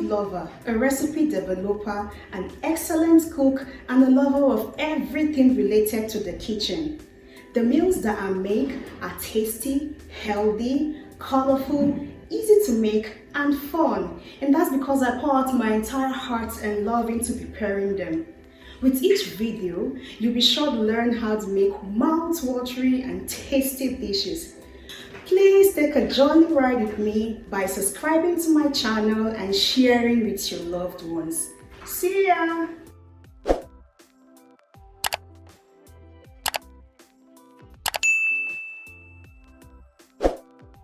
lover, a recipe developer, an excellent cook, and a lover of everything related to the kitchen. The meals that I make are tasty, healthy, colorful, easy to make, and fun. And that's because I pour out my entire heart and love into preparing them. With each video, you'll be sure to learn how to make mouth-watering and tasty dishes. Please take a journey ride with me by subscribing to my channel and sharing with your loved ones. See ya!